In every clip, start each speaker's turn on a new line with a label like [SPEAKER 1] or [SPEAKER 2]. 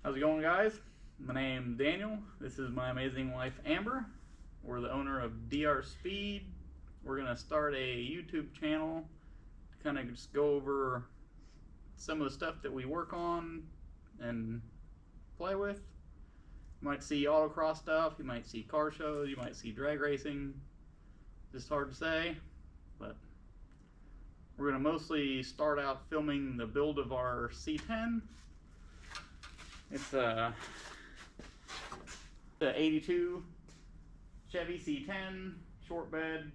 [SPEAKER 1] How's it going, guys? My name's Daniel. This is my amazing wife, Amber. We're the owner of DR Speed. We're gonna start a YouTube channel to kind of just go over some of the stuff that we work on and play with. You might see autocross stuff, you might see car shows, you might see drag racing. Just hard to say, but we're gonna mostly start out filming the build of our C10. It's a 82 Chevy C10 short bed.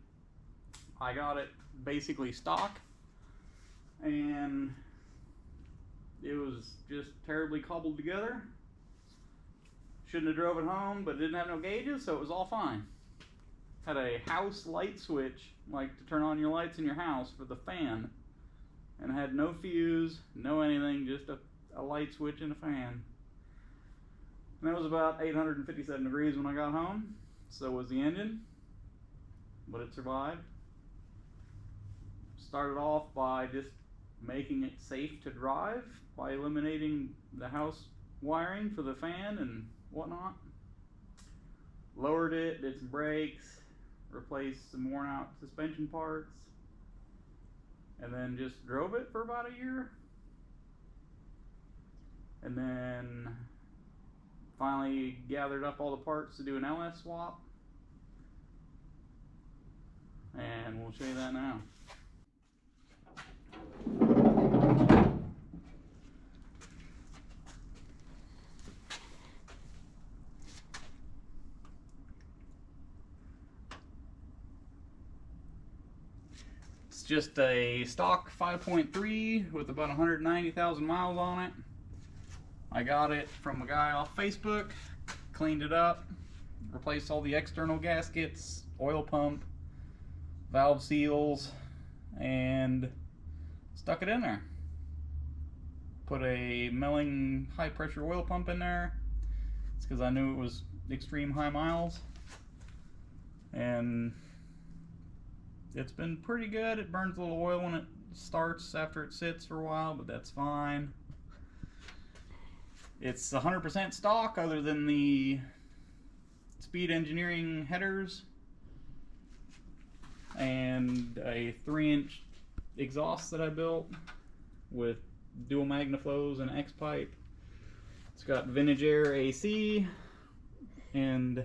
[SPEAKER 1] I got it basically stock, and it was just terribly cobbled together. Shouldn't have drove it home, but it didn't have no gauges, so it was all fine. Had a house light switch, like to turn on your lights in your house for the fan, and had no fuse, no anything, just a light switch and a fan. And it was about 857 degrees when I got home. So was the engine, but it survived. Started off by just making it safe to drive by eliminating the house wiring for the fan and whatnot. Lowered it, did some brakes, replaced some worn out suspension parts, and then just drove it for about a year. And then finally gathered up all the parts to do an LS swap, and we'll show you that now. It's just a stock 5.3 with about 190,000 miles on it. I got it from a guy off Facebook, cleaned it up, replaced all the external gaskets, oil pump, valve seals, and stuck it in there. Put a milling high pressure oil pump in there. It's because I knew it was extreme high miles. And it's been pretty good. It burns a little oil when it starts after it sits for a while, but that's fine. It's 100% stock other than the Speed Engineering headers and a 3-inch exhaust that I built with dual magnaflows and X-pipe. It's got Vintage Air AC, and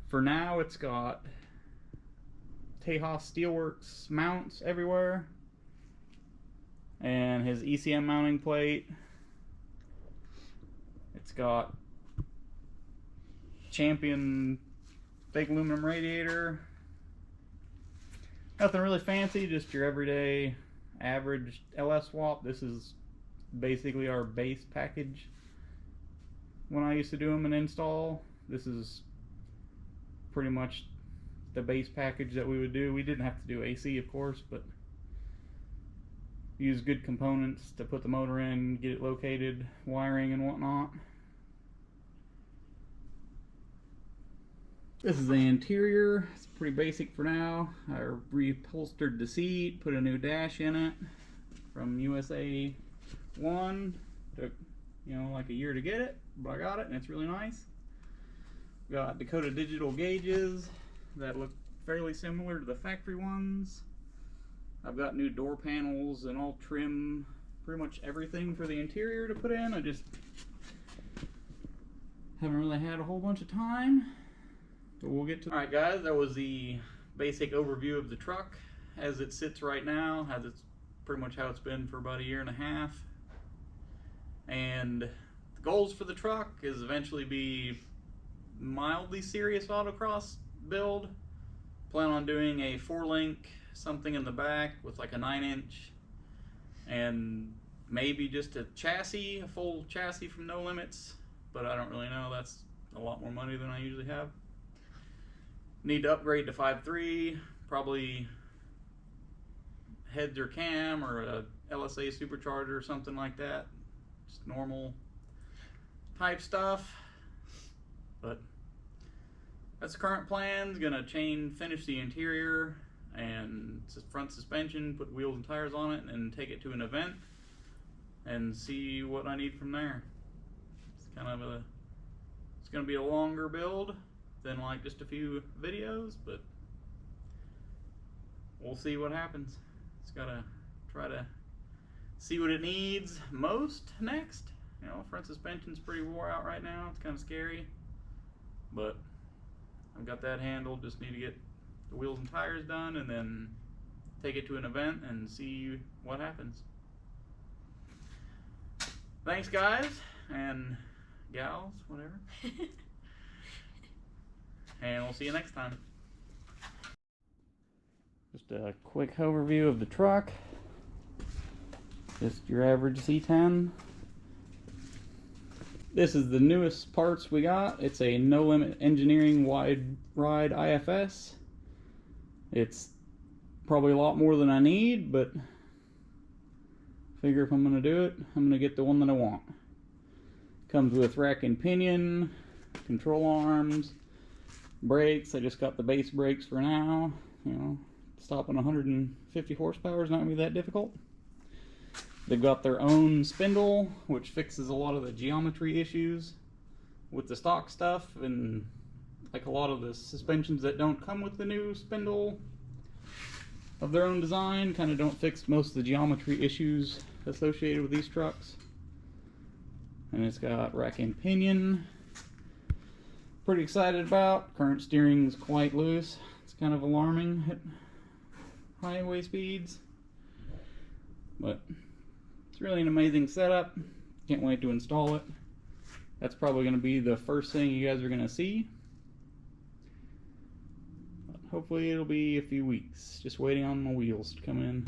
[SPEAKER 1] for now it's got Tejas Steelworks mounts everywhere, and his ECM mounting plate. It's got Champion fake aluminum radiator. Nothing really fancy, just your everyday average LS swap. This is basically our base package. When I used to do them and install, this is pretty much the base package that we would do. We didn't have to do AC, of course, but use good components to put the motor in, get it located, wiring and whatnot. This is the interior. It's pretty basic for now. I reupholstered the seat, put a new dash in it from USA 1. Took, you know, like a year to get it, but I got it and it's really nice. Got Dakota digital gauges that look fairly similar to the factory ones. I've got new door panels and all trim, pretty much everything for the interior to put in. I just haven't really had a whole bunch of time, but we'll get to it. Alright guys, that was the basic overview of the truck as it sits right now, as it's pretty much how it's been for about a year and a half. And the goals for the truck is eventually be mildly serious autocross build. Plan on doing a 4-link something in the back with like a 9-inch, and maybe just a chassis, a full chassis from No Limits, but I don't really know. That's a lot more money than I usually have. Need to upgrade to 5.3, probably heads or cam or a LSA supercharger or something like that. Just normal type stuff. But that's the current plans. Gonna finish the interior and front suspension, put wheels and tires on it, and take it to an event and see what I need from there. It's gonna be a longer build than like just a few videos, but we'll see what happens. It's gotta try to see what it needs most next. You know, front suspension's pretty wore out right now. It's kind of scary, but I've got that handled. Just need to get the wheels and tires done and then take it to an event and see what happens. Thanks guys and gals, whatever. And we'll see you next time. Just a quick overview of the truck. Just your average C10. This is the newest parts we got. It's a No Limit Engineering Wide Ride IFS. It's probably a lot more than I need, but figure if I'm going to do it, I'm going to get the one that I want. Comes with rack and pinion, control arms, brakes. I just got the base brakes for now. You know, stopping 150 horsepower is not going to be that difficult. They've got their own spindle, which fixes a lot of the geometry issues with the stock stuff, and like a lot of the suspensions that don't come with the new spindle of their own design kind of don't fix most of the geometry issues associated with these trucks. And it's got rack and pinion. Pretty excited about. Current steering's quite loose. It's kind of alarming at highway speeds, but it's really an amazing setup. Can't wait to install it. That's probably going to be the first thing you guys are going to see. But hopefully it'll be a few weeks. Just waiting on the wheels to come in.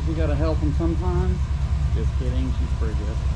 [SPEAKER 1] you gotta help them sometimes. Just kidding, she's pretty good.